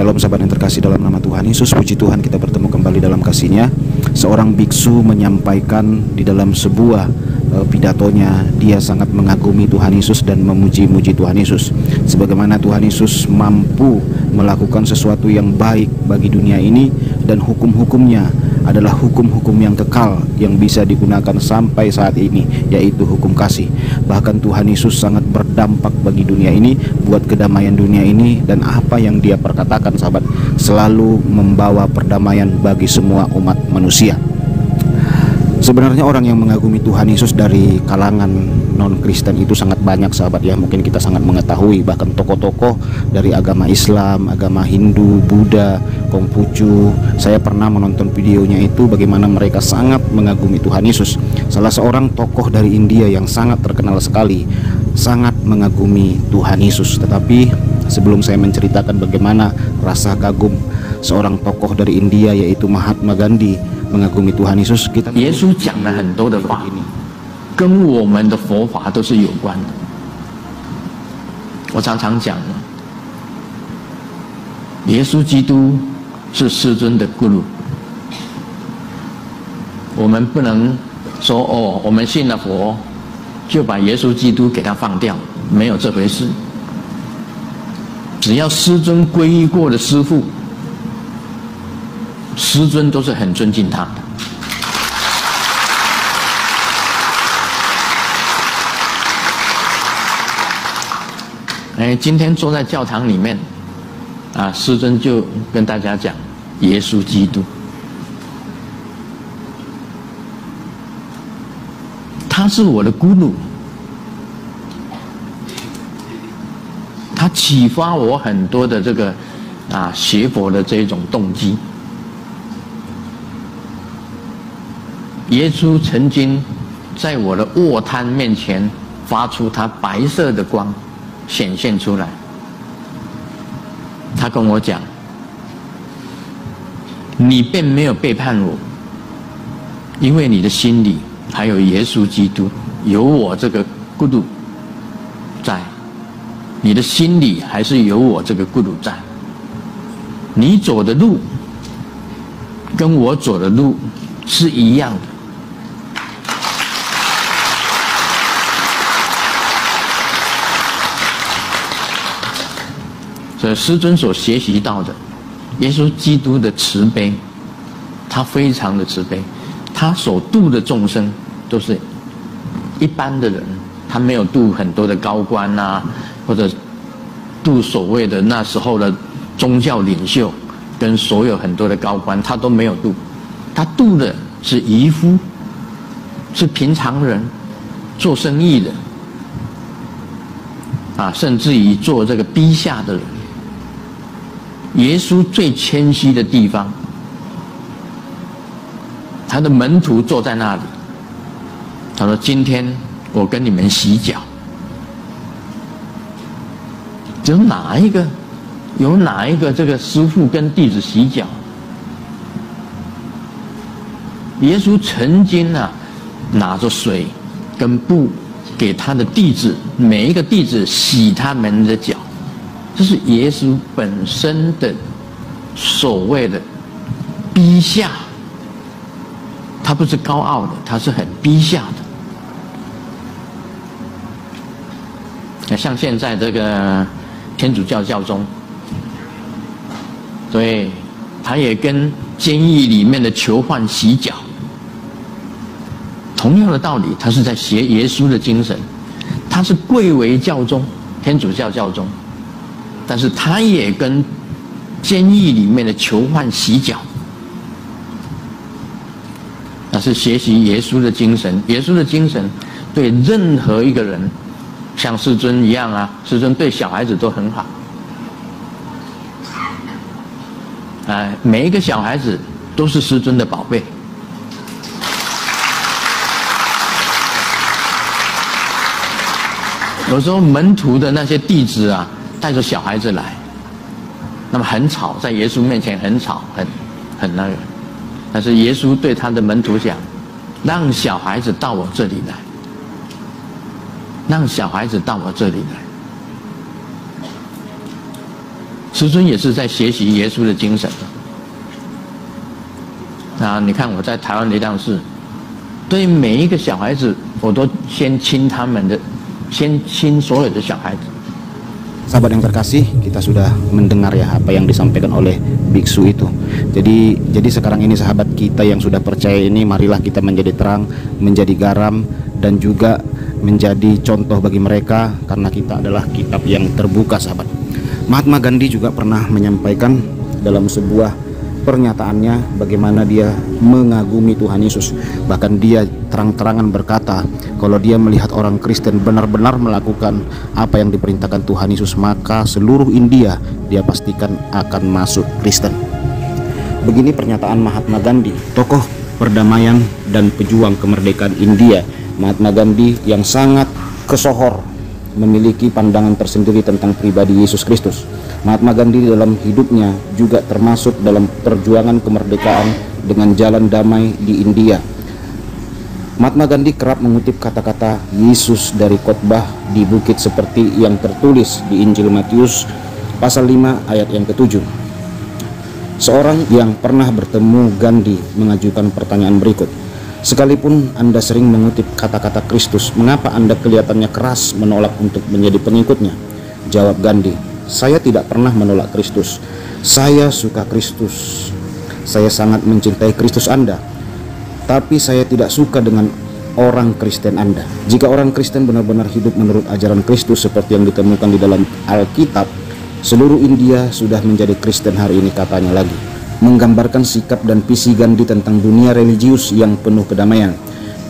Shalom sahabat yang terkasih dalam nama Tuhan Yesus. Puji Tuhan kita bertemu kembali dalam kasih-Nya. Seorang biksu menyampaikan di dalam sebuah pidatonya, dia sangat mengagumi Tuhan Yesus dan memuji-muji Tuhan Yesus. Sebagaimana Tuhan Yesus mampu melakukan sesuatu yang baik bagi dunia ini, dan hukum-hukumnya adalah hukum-hukum yang kekal yang bisa digunakan sampai saat ini, yaitu hukum kasih. Bahkan Tuhan Yesus sangat berdampak bagi dunia ini, buat kedamaian dunia ini, dan apa yang dia perkatakan sahabat selalu membawa perdamaian bagi semua umat manusia. Sebenarnya orang yang mengagumi Tuhan Yesus dari kalangan non-Kristen itu sangat banyak sahabat ya. Mungkin kita sangat mengetahui bahkan tokoh-tokoh dari agama Islam, agama Hindu, Buddha, Konghucu. Saya pernah menonton videonya itu bagaimana mereka sangat mengagumi Tuhan Yesus. Salah seorang tokoh dari India yang sangat terkenal sekali sangat mengagumi Tuhan Yesus. Tetapi sebelum saya menceritakan bagaimana rasa kagum seorang tokoh dari India yaitu Mahatma Gandhi mengagumi Tuhan Yesus, kita 耶稣讲了很多的话，跟我们的佛法都是有关的。我常常讲，耶稣基督是师尊的 guru， 我们不能说哦，我们信了佛就把耶稣基督给他放掉，没有这回事。只要师尊皈依过的师父，师尊都是很尊敬他的。今天坐在教堂里面，师尊就跟大家讲耶稣基督，他是我的guru，他启发我很多的这个学佛的这种动机。耶稣曾经在我的卧摊面前发出他白色的光显现出来，他跟我讲，你并没有背叛我，因为你的心里还有耶稣基督，有我这个guru在，你的心里还是有我这个guru在，你走的路跟我走的路是一样的。所以师尊所学习到的耶稣基督的慈悲，他非常的慈悲，他所度的众生都是一般的人，他没有度很多的高官或者度所谓的那时候的宗教领袖跟所有很多的高官，他都没有度，他度的是渔夫，是平常人，做生意的甚至于做这个逼下的人。耶稣最谦虚的地方，他的门徒坐在那里，他说：“今天我跟你们洗脚。”有哪一个这个师父跟弟子洗脚？耶稣曾经拿着水跟布给他的弟子，每一个弟子洗他们的脚。这是耶稣本身的所谓的逼下，他不是高傲的，他是很逼下的。像现在这个天主教教宗，所以他也跟监狱里面的囚犯洗脚，同样的道理，他是在学耶稣的精神。他是贵为教宗，天主教教宗，但是他也跟监狱里面的囚犯洗脚，那是学习耶稣的精神。耶稣的精神对任何一个人，像师尊一样师尊对小孩子都很好，每一个小孩子都是师尊的宝贝。有时候门徒的那些弟子带着小孩子来，那么很吵，在耶稣面前很吵，很那个。但是耶稣对他的门徒讲：“让小孩子到我这里来，让小孩子到我这里来。”师尊也是在学习耶稣的精神。你看我在台湾雷亮寺，对每一个小孩子，我都先亲他们的，先亲所有的小孩子。Sahabat yang terkasih, kita sudah mendengar ya apa yang disampaikan oleh biksu itu. Jadi sekarang ini sahabat kita yang sudah percaya ini, marilah kita menjadi terang, menjadi garam, dan juga menjadi contoh bagi mereka, karena kita adalah kitab yang terbuka, sahabat. Mahatma Gandhi juga pernah menyampaikan dalam sebuah pernyataannya bagaimana dia mengagumi Tuhan Yesus. Bahkan dia terang-terangan berkata, kalau dia melihat orang Kristen benar-benar melakukan apa yang diperintahkan Tuhan Yesus, maka seluruh India dia pastikan akan masuk Kristen. Begini pernyataan Mahatma Gandhi, tokoh perdamaian dan pejuang kemerdekaan India. Mahatma Gandhi yang sangat kesohor, memiliki pandangan tersendiri tentang pribadi Yesus Kristus. Mahatma Gandhi dalam hidupnya juga termasuk dalam perjuangan kemerdekaan dengan jalan damai di India. Mahatma Gandhi kerap mengutip kata-kata Yesus dari khotbah di bukit seperti yang tertulis di Injil Matius pasal 5 ayat yang ke-7. Seorang yang pernah bertemu Gandhi mengajukan pertanyaan berikut, sekalipun Anda sering mengutip kata-kata Kristus, mengapa Anda kelihatannya keras menolak untuk menjadi pengikutnya? Jawab Gandhi, saya tidak pernah menolak Kristus. Saya suka Kristus. Saya sangat mencintai Kristus Anda. Tapi saya tidak suka dengan orang Kristen Anda. Jika orang Kristen benar-benar hidup menurut ajaran Kristus seperti yang ditemukan di dalam Alkitab, seluruh India sudah menjadi Kristen hari ini, katanya lagi. Menggambarkan sikap dan visi Gandhi tentang dunia religius yang penuh kedamaian.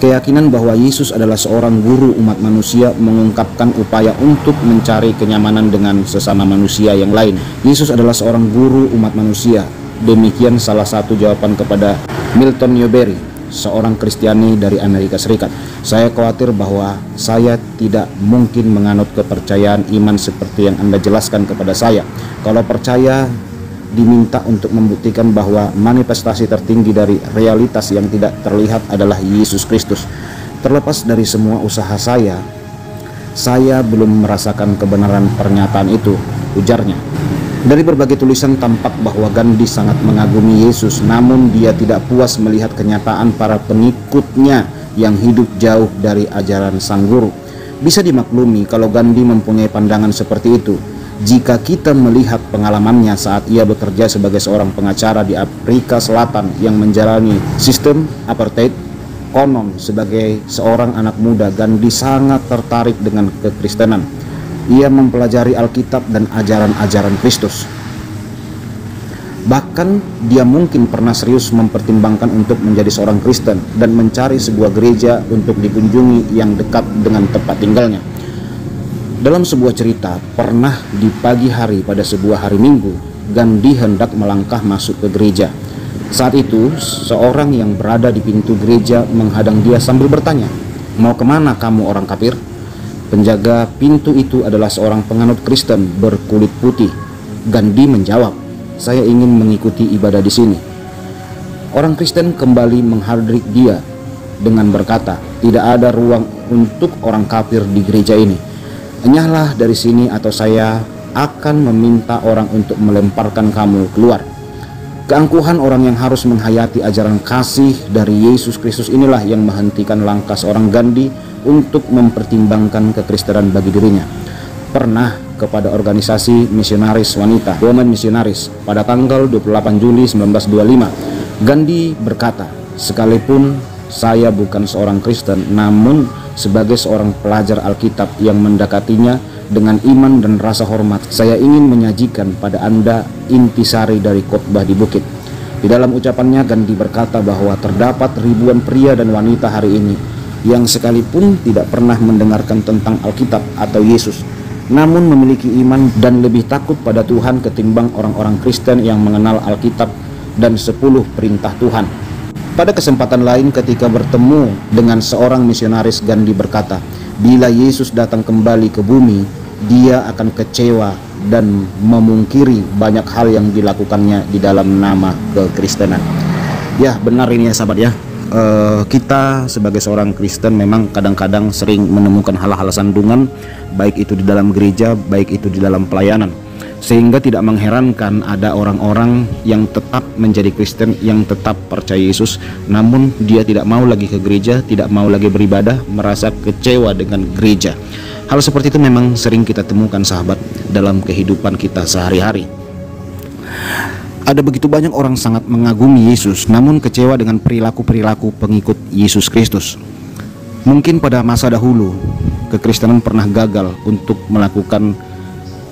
Keyakinan bahwa Yesus adalah seorang guru umat manusia mengungkapkan upaya untuk mencari kenyamanan dengan sesama manusia yang lain. Yesus adalah seorang guru umat manusia. Demikian salah satu jawaban kepada Milton Newberry, seorang Kristiani dari Amerika Serikat. Saya khawatir bahwa saya tidak mungkin menganut kepercayaan iman seperti yang Anda jelaskan kepada saya. Kalau percaya diminta untuk membuktikan bahwa manifestasi tertinggi dari realitas yang tidak terlihat adalah Yesus Kristus. Terlepas dari semua usaha saya belum merasakan kebenaran pernyataan itu, ujarnya. Dari berbagai tulisan tampak bahwa Gandhi sangat mengagumi Yesus, namun dia tidak puas melihat kenyataan para pengikutnya yang hidup jauh dari ajaran sang guru. Bisa dimaklumi kalau Gandhi mempunyai pandangan seperti itu jika kita melihat pengalamannya saat ia bekerja sebagai seorang pengacara di Afrika Selatan yang menjalani sistem apartheid. Konon sebagai seorang anak muda, Gandhi sangat tertarik dengan kekristenan. Ia mempelajari Alkitab dan ajaran-ajaran Kristus. Bahkan dia mungkin pernah serius mempertimbangkan untuk menjadi seorang Kristen dan mencari sebuah gereja untuk dikunjungi yang dekat dengan tempat tinggalnya. Dalam sebuah cerita, pernah di pagi hari pada sebuah hari Minggu, Gandhi hendak melangkah masuk ke gereja. Saat itu, seorang yang berada di pintu gereja menghadang dia sambil bertanya, "Mau kemana kamu, orang kafir?" Penjaga pintu itu adalah seorang penganut Kristen berkulit putih. Gandhi menjawab, "Saya ingin mengikuti ibadah di sini." Orang Kristen kembali menghadik dia dengan berkata, "Tidak ada ruang untuk orang kafir di gereja ini. Enyahlah dari sini atau saya akan meminta orang untuk melemparkan kamu keluar." Keangkuhan orang yang harus menghayati ajaran kasih dari Yesus Kristus inilah yang menghentikan langkah seorang Gandhi untuk mempertimbangkan kekristenan bagi dirinya. Pernah kepada organisasi misionaris wanita, Women Missionaries, pada tanggal 28 Juli 1925, Gandhi berkata, "Sekalipun saya bukan seorang Kristen, namun sebagai seorang pelajar Alkitab yang mendekatinya dengan iman dan rasa hormat, saya ingin menyajikan pada Anda intisari dari khotbah di bukit." Di dalam ucapannya, Gandhi berkata bahwa terdapat ribuan pria dan wanita hari ini yang sekalipun tidak pernah mendengarkan tentang Alkitab atau Yesus, namun memiliki iman dan lebih takut pada Tuhan ketimbang orang-orang Kristen yang mengenal Alkitab dan 10 perintah Tuhan. Pada kesempatan lain ketika bertemu dengan seorang misionaris, Gandhi berkata, "Bila Yesus datang kembali ke bumi, dia akan kecewa dan memungkiri banyak hal yang dilakukannya di dalam nama kekristenan." Ya, benar ini ya sahabat ya. Kita sebagai seorang Kristen memang kadang-kadang sering menemukan hal-hal sandungan, baik itu di dalam gereja, baik itu di dalam pelayanan. Sehingga tidak mengherankan ada orang-orang yang tetap menjadi Kristen, yang tetap percaya Yesus, namun dia tidak mau lagi ke gereja, tidak mau lagi beribadah, merasa kecewa dengan gereja. Hal seperti itu memang sering kita temukan, sahabat, dalam kehidupan kita sehari-hari. Ada begitu banyak orang sangat mengagumi Yesus, namun kecewa dengan perilaku-perilaku pengikut Yesus Kristus. Mungkin pada masa dahulu kekristenan pernah gagal untuk melakukan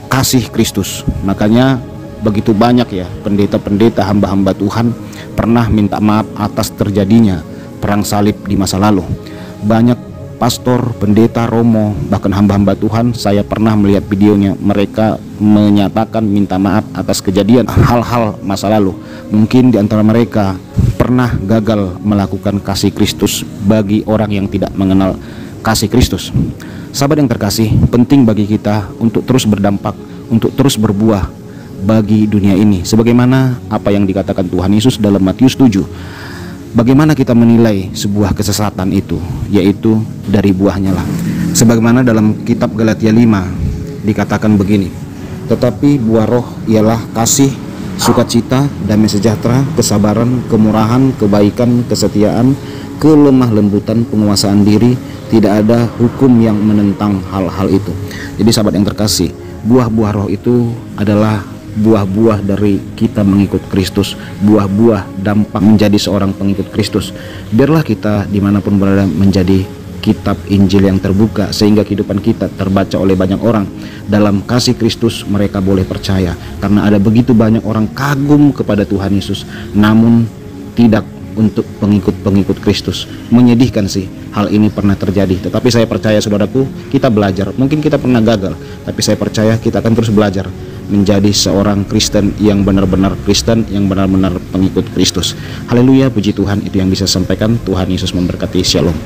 kasih Kristus, makanya begitu banyak ya pendeta-pendeta, hamba-hamba Tuhan pernah minta maaf atas terjadinya perang salib di masa lalu. Banyak pastor, pendeta, romo, bahkan hamba-hamba Tuhan, saya pernah melihat videonya, mereka menyatakan minta maaf atas kejadian hal-hal masa lalu. Mungkin di antara mereka pernah gagal melakukan kasih Kristus bagi orang yang tidak mengenal kasih Kristus. Sahabat yang terkasih, penting bagi kita untuk terus berdampak, untuk terus berbuah bagi dunia ini, sebagaimana apa yang dikatakan Tuhan Yesus dalam Matius 7. Bagaimana kita menilai sebuah kesesatan itu, yaitu dari buahnya lah. Sebagaimana dalam kitab Galatia 5 dikatakan begini, tetapi buah roh ialah kasih, sukacita, damai sejahtera, kesabaran, kemurahan, kebaikan, kesetiaan, kelemah lembutan, penguasaan diri. Tidak ada hukum yang menentang hal-hal itu. Jadi sahabat yang terkasih, buah-buah roh itu adalah buah-buah dari kita mengikut Kristus, buah-buah dampak menjadi seorang pengikut Kristus. Biarlah kita dimanapun berada menjadi kitab Injil yang terbuka, sehingga kehidupan kita terbaca oleh banyak orang. Dalam kasih Kristus mereka boleh percaya, karena ada begitu banyak orang kagum kepada Tuhan Yesus, namun tidak untuk pengikut-pengikut Kristus. Menyedihkan sih hal ini pernah terjadi, tetapi saya percaya saudaraku, kita belajar. Mungkin kita pernah gagal, tapi saya percaya kita akan terus belajar menjadi seorang Kristen yang benar-benar Kristen, yang benar-benar pengikut Kristus. Haleluya, puji Tuhan, itu yang bisa saya sampaikan. Tuhan Yesus memberkati. Shalom.